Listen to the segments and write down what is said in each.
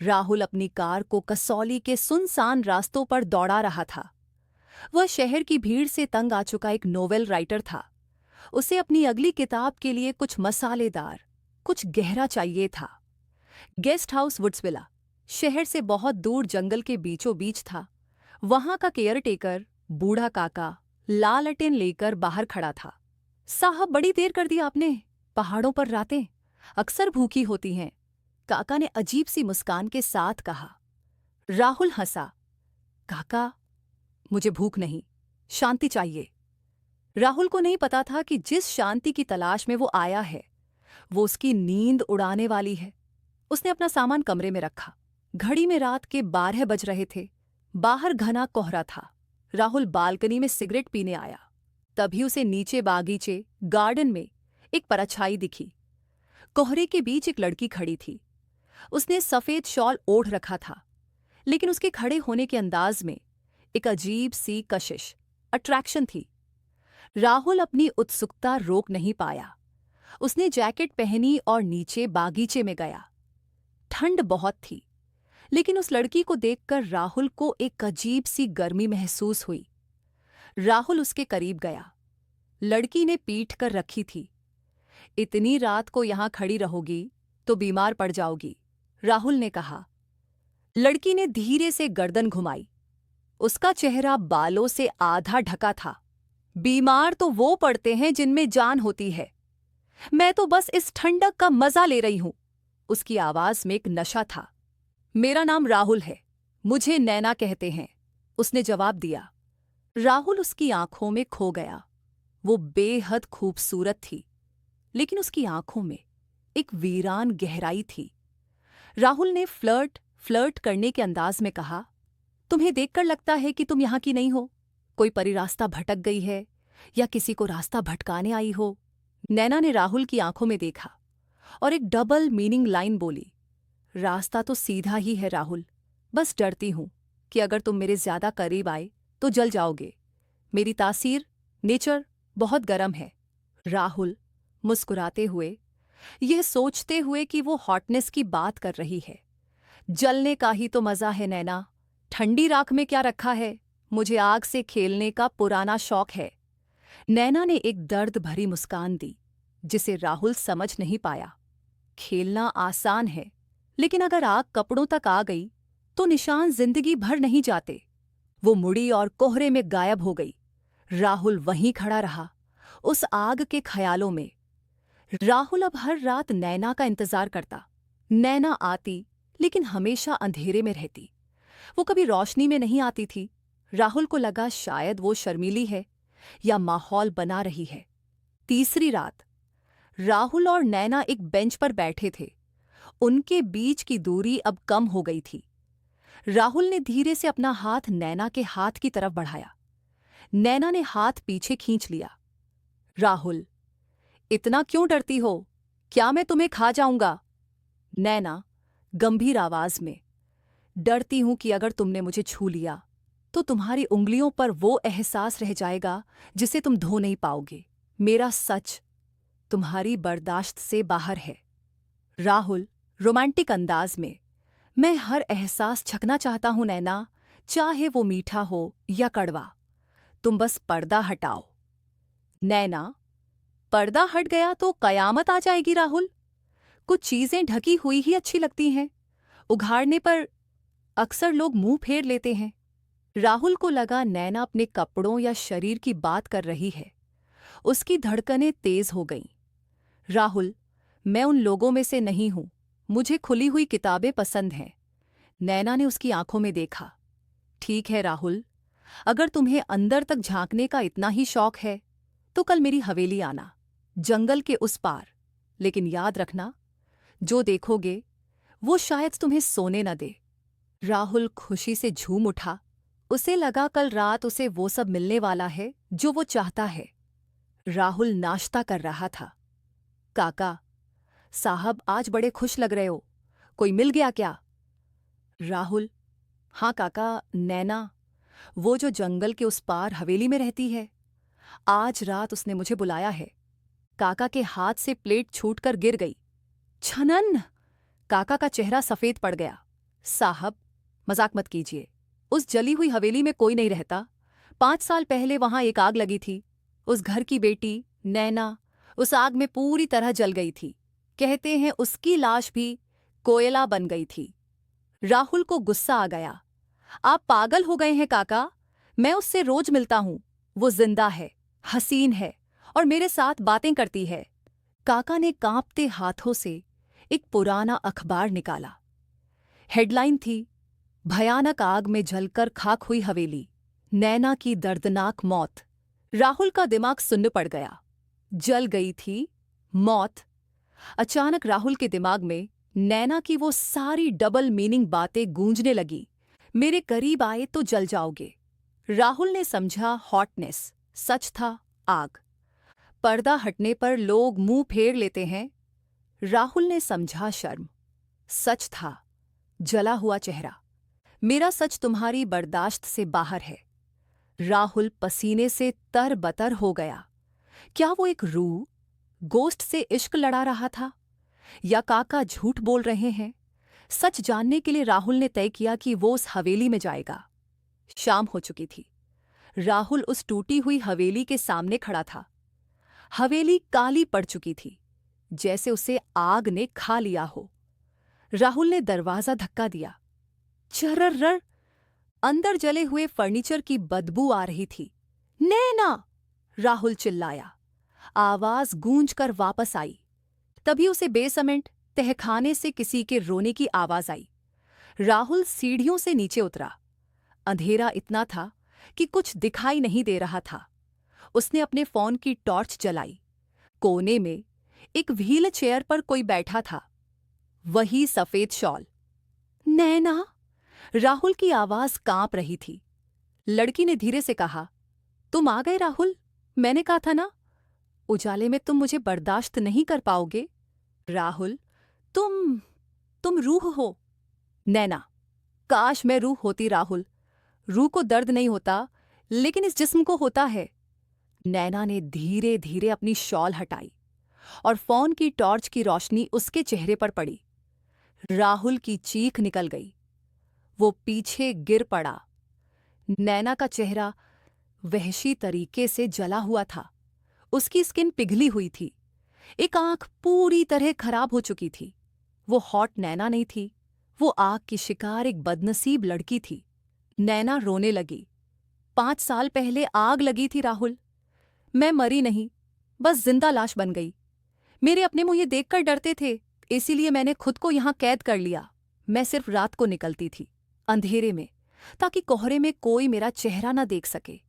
राहुल अपनी कार को कसौली के सुनसान रास्तों पर दौड़ा रहा था। वह शहर की भीड़ से तंग आ चुका एक नोवेल राइटर था। उसे अपनी अगली किताब के लिए कुछ मसालेदार, कुछ गहरा चाहिए था। गेस्ट हाउस वुड्सविला शहर से बहुत दूर जंगल के बीचों बीच था। वहां का केयरटेकर, बूढ़ा काका, लालटेन लेकर बाहर खड़ा था। साहब, बड़ी देर कर दी आपने। पहाड़ों पर रातें अक्सर भूखी होती हैं, काका ने अजीब सी मुस्कान के साथ कहा। राहुल हंसा। काका, मुझे भूख नहीं, शांति चाहिए। राहुल को नहीं पता था कि जिस शांति की तलाश में वो आया है वो उसकी नींद उड़ाने वाली है। उसने अपना सामान कमरे में रखा। घड़ी में रात के 12 बज रहे थे। बाहर घना कोहरा था। राहुल बालकनी में सिगरेट पीने आया। तभी उसे नीचे बागीचे, गार्डन में एक परछाई दिखी। कोहरे के बीच एक लड़की खड़ी थी। उसने सफेद शॉल ओढ़ रखा था, लेकिन उसके खड़े होने के अंदाज में एक अजीब सी कशिश, अट्रैक्शन थी। राहुल अपनी उत्सुकता रोक नहीं पाया। उसने जैकेट पहनी और नीचे बागीचे में गया। ठंड बहुत थी, लेकिन उस लड़की को देखकर राहुल को एक अजीब सी गर्मी महसूस हुई। राहुल उसके करीब गया। लड़की ने पीठ कर रखी थी। इतनी रात को यहां खड़ी रहोगी तो बीमार पड़ जाओगी, राहुल ने कहा। लड़की ने धीरे से गर्दन घुमाई। उसका चेहरा बालों से आधा ढका था। बीमार तो वो पड़ते हैं जिनमें जान होती है। मैं तो बस इस ठंडक का मजा ले रही हूं। उसकी आवाज में एक नशा था। मेरा नाम राहुल है, मुझे नैना कहते हैं, उसने जवाब दिया। राहुल उसकी आंखों में खो गया। वो बेहद खूबसूरत थी, लेकिन उसकी आंखों में एक वीरान गहराई थी। राहुल ने फ्लर्ट करने के अंदाज में कहा, तुम्हें देखकर लगता है कि तुम यहां की नहीं हो। कोई परी रास्ता भटक गई है या किसी को रास्ता भटकाने आई हो। नैना ने राहुल की आंखों में देखा और एक डबल मीनिंग लाइन बोली। रास्ता तो सीधा ही है राहुल, बस डरती हूं कि अगर तुम मेरे ज्यादा करीब आए तो जल जाओगे। मेरी तासीर, नेचर बहुत गर्म है। राहुल मुस्कुराते हुए, यह सोचते हुए कि वो हॉटनेस की बात कर रही है। जलने का ही तो मजा है नैना। ठंडी राख में क्या रखा है? मुझे आग से खेलने का पुराना शौक है। नैना ने एक दर्द भरी मुस्कान दी, जिसे राहुल समझ नहीं पाया। खेलना आसान है, लेकिन अगर आग कपड़ों तक आ गई तो निशान जिंदगी भर नहीं जाते। वो मुड़ी और कोहरे में गायब हो गई। राहुल वहीं खड़ा रहा, उस आग के ख्यालों में। राहुल अब हर रात नैना का इंतजार करता। नैना आती, लेकिन हमेशा अंधेरे में रहती। वो कभी रोशनी में नहीं आती थी। राहुल को लगा शायद वो शर्मीली है या माहौल बना रही है। तीसरी रात राहुल और नैना एक बेंच पर बैठे थे। उनके बीच की दूरी अब कम हो गई थी। राहुल ने धीरे से अपना हाथ नैना के हाथ की तरफ बढ़ाया। नैना ने हाथ पीछे खींच लिया। राहुल, इतना क्यों डरती हो? क्या मैं तुम्हें खा जाऊंगा? नैना गंभीर आवाज में, डरती हूं कि अगर तुमने मुझे छू लिया तो तुम्हारी उंगलियों पर वो एहसास रह जाएगा जिसे तुम धो नहीं पाओगे। मेरा सच तुम्हारी बर्दाश्त से बाहर है। राहुल रोमांटिक अंदाज में, मैं हर एहसास छकना चाहता हूं नैना, चाहे वो मीठा हो या कड़वा। तुम बस पर्दा हटाओ। नैना, पर्दा हट गया तो कयामत आ जाएगी राहुल। कुछ चीजें ढकी हुई ही अच्छी लगती हैं, उघाड़ने पर अक्सर लोग मुंह फेर लेते हैं। राहुल को लगा नैना अपने कपड़ों या शरीर की बात कर रही है। उसकी धड़कनें तेज हो गईं। राहुल, मैं उन लोगों में से नहीं हूं। मुझे खुली हुई किताबें पसंद हैं। नैना ने उसकी आंखों में देखा। ठीक है राहुल, अगर तुम्हें अंदर तक झांकने का इतना ही शौक है तो कल मेरी हवेली आना, जंगल के उस पार। लेकिन याद रखना, जो देखोगे वो शायद तुम्हें सोने न दे। राहुल खुशी से झूम उठा। उसे लगा कल रात उसे वो सब मिलने वाला है जो वो चाहता है। राहुल नाश्ता कर रहा था। काका साहब, आज बड़े खुश लग रहे हो। कोई मिल गया क्या? राहुल, हाँ काका, नैना, वो जो जंगल के उस पार हवेली में रहती है। आज रात उसने मुझे बुलाया है। काका के हाथ से प्लेट छूटकर गिर गई। छनन! काका का चेहरा सफेद पड़ गया। साहब, मजाक मत कीजिए। उस जली हुई हवेली में कोई नहीं रहता। 5 साल पहले वहां एक आग लगी थी। उस घर की बेटी नैना उस आग में पूरी तरह जल गई थी। कहते हैं उसकी लाश भी कोयला बन गई थी। राहुल को गुस्सा आ गया। आप पागल हो गए हैं काका। मैं उससे रोज मिलता हूं। वो जिंदा है, हसीन है और मेरे साथ बातें करती है। काका ने कांपते हाथों से एक पुराना अखबार निकाला। हेडलाइन थी, भयानक आग में जलकर खाक हुई हवेली, नैना की दर्दनाक मौत। राहुल का दिमाग सुन्न पड़ गया। जल गई थी, मौत। अचानक राहुल के दिमाग में नैना की वो सारी डबल मीनिंग बातें गूंजने लगी। मेरे करीब आए तो जल जाओगे। राहुल ने समझा हॉटनेस, सच था आग। पर्दा हटने पर लोग मुंह फेर लेते हैं। राहुल ने समझा शर्म, सच था जला हुआ चेहरा। मेरा सच तुम्हारी बर्दाश्त से बाहर है। राहुल पसीने से तरबतर हो गया। क्या वो एक रूह, गोस्ट से इश्क लड़ा रहा था या काका झूठ बोल रहे हैं? सच जानने के लिए राहुल ने तय किया कि वो उस हवेली में जाएगा। शाम हो चुकी थी। राहुल उस टूटी हुई हवेली के सामने खड़ा था। हवेली काली पड़ चुकी थी, जैसे उसे आग ने खा लिया हो। राहुल ने दरवाजा धक्का दिया। चर्रर, अंदर जले हुए फर्नीचर की बदबू आ रही थी। नैना! राहुल चिल्लाया। आवाज गूंजकर वापस आई। तभी उसे बेसमेंट तहखाने से किसी के रोने की आवाज आई। राहुल सीढ़ियों से नीचे उतरा। अंधेरा इतना था कि कुछ दिखाई नहीं दे रहा था। उसने अपने फोन की टॉर्च जलाई। कोने में एक व्हील चेयर पर कोई बैठा था, वही सफेद शॉल। नैना! राहुल की आवाज कांप रही थी। लड़की ने धीरे से कहा, तुम आ गए राहुल। मैंने कहा था ना, उजाले में तुम मुझे बर्दाश्त नहीं कर पाओगे। राहुल, तुम रूह हो। नैना, काश मैं रूह होती राहुल। रूह को दर्द नहीं होता, लेकिन इस जिस्म को होता है। नैना ने धीरे धीरे अपनी शॉल हटाई और फोन की टॉर्च की रोशनी उसके चेहरे पर पड़ी। राहुल की चीख निकल गई। वो पीछे गिर पड़ा। नैना का चेहरा वहशी तरीके से जला हुआ था। उसकी स्किन पिघली हुई थी। एक आंख पूरी तरह खराब हो चुकी थी। वो हॉट नैना नहीं थी, वो आग की शिकार एक बदनसीब लड़की थी। नैना रोने लगी। 5 साल पहले आग लगी थी राहुल। मैं मरी नहीं, बस जिंदा लाश बन गई। मेरे अपने मुंह ये देखकर डरते थे, इसीलिए मैंने खुद को यहां कैद कर लिया। मैं सिर्फ रात को निकलती थी, अंधेरे में, ताकि कोहरे में कोई मेरा चेहरा ना देख सके।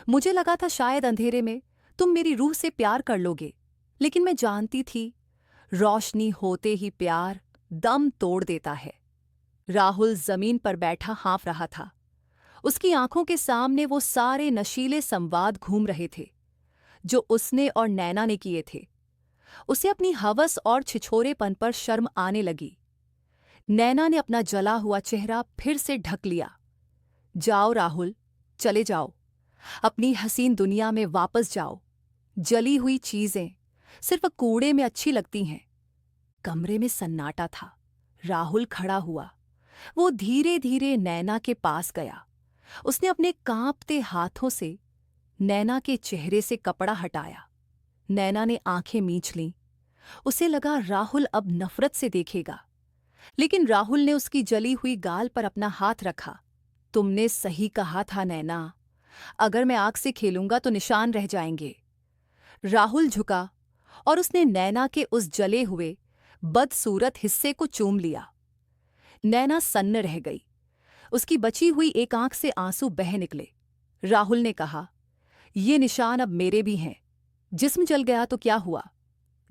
मुझे लगा था शायद अंधेरे में तुम मेरी रूह से प्यार कर लोगे, लेकिन मैं जानती थी रोशनी होते ही प्यार दम तोड़ देता है। राहुल जमीन पर बैठा हाँफ रहा था। उसकी आंखों के सामने वो सारे नशीले संवाद घूम रहे थे जो उसने और नैना ने किए थे। उसे अपनी हवस और छिछोरेपन पर शर्म आने लगी। नैना ने अपना जला हुआ चेहरा फिर से ढक लिया। जाओ राहुल, चले जाओ, अपनी हसीन दुनिया में वापस जाओ। जली हुई चीजें सिर्फ कूड़े में अच्छी लगती हैं। कमरे में सन्नाटा था। राहुल खड़ा हुआ। वो धीरे धीरे नैना के पास गया। उसने अपने कांपते हाथों से नैना के चेहरे से कपड़ा हटाया। नैना ने आंखें मींच लीं। उसे लगा राहुल अब नफरत से देखेगा, लेकिन राहुल ने उसकी जली हुई गाल पर अपना हाथ रखा। तुमने सही कहा था नैना, अगर मैं आग से खेलूंगा तो निशान रह जाएंगे। राहुल झुका और उसने नैना के उस जले हुए बदसूरत हिस्से को चूम लिया। नैना सन्न रह गई। उसकी बची हुई एक आंख से आंसू बह निकले। राहुल ने कहा, ये निशान अब मेरे भी हैं। जिस्म जल गया तो क्या हुआ?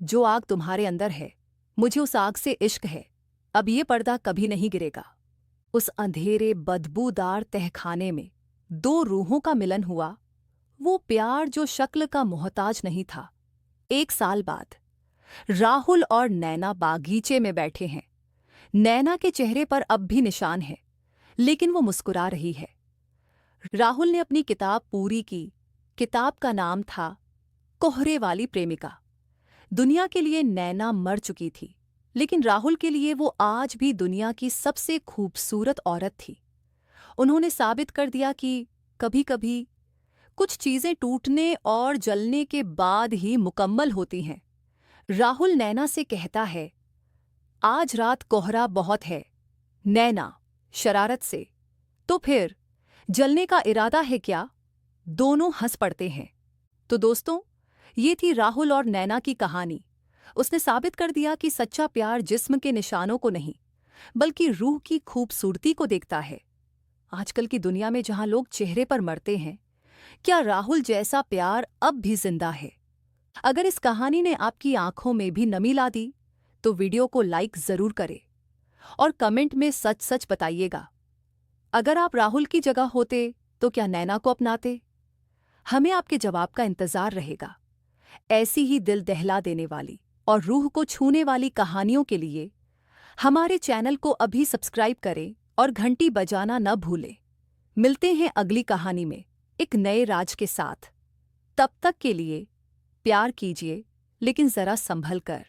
जो आग तुम्हारे अंदर है, मुझे उस आग से इश्क है। अब ये पर्दा कभी नहीं गिरेगा। उस अंधेरे बदबूदार तहखाने में 2 रूहों का मिलन हुआ। वो प्यार जो शक्ल का मोहताज नहीं था। 1 साल बाद राहुल और नैना बागीचे में बैठे हैं। नैना के चेहरे पर अब भी निशान है, लेकिन वो मुस्कुरा रही है। राहुल ने अपनी किताब पूरी की। किताब का नाम था कोहरे वाली प्रेमिका। दुनिया के लिए नैना मर चुकी थी, लेकिन राहुल के लिए वो आज भी दुनिया की सबसे खूबसूरत औरत थी। उन्होंने साबित कर दिया कि कभी-कभी कुछ चीजें टूटने और जलने के बाद ही मुकम्मल होती हैं। राहुल नैना से कहता है, आज रात कोहरा बहुत है। नैना शरारत से, तो फिर जलने का इरादा है क्या? दोनों हंस पड़ते हैं। तो दोस्तों, ये थी राहुल और नैना की कहानी। उसने साबित कर दिया कि सच्चा प्यार जिस्म के निशानों को नहीं, बल्कि रूह की खूबसूरती को देखता है। आजकल की दुनिया में जहां लोग चेहरे पर मरते हैं, क्या राहुल जैसा प्यार अब भी जिंदा है? अगर इस कहानी ने आपकी आंखों में भी नमी ला दी, तो वीडियो को लाइक जरूर करें और कमेंट में सच सच बताइएगा। अगर आप राहुल की जगह होते तो क्या नैना को अपनाते? हमें आपके जवाब का इंतजार रहेगा। ऐसी ही दिल दहला देने वाली और रूह को छूने वाली कहानियों के लिए हमारे चैनल को अभी सब्सक्राइब करें और घंटी बजाना न भूलें। मिलते हैं अगली कहानी में एक नए राज के साथ। तब तक के लिए प्यार कीजिए, लेकिन जरा संभल कर।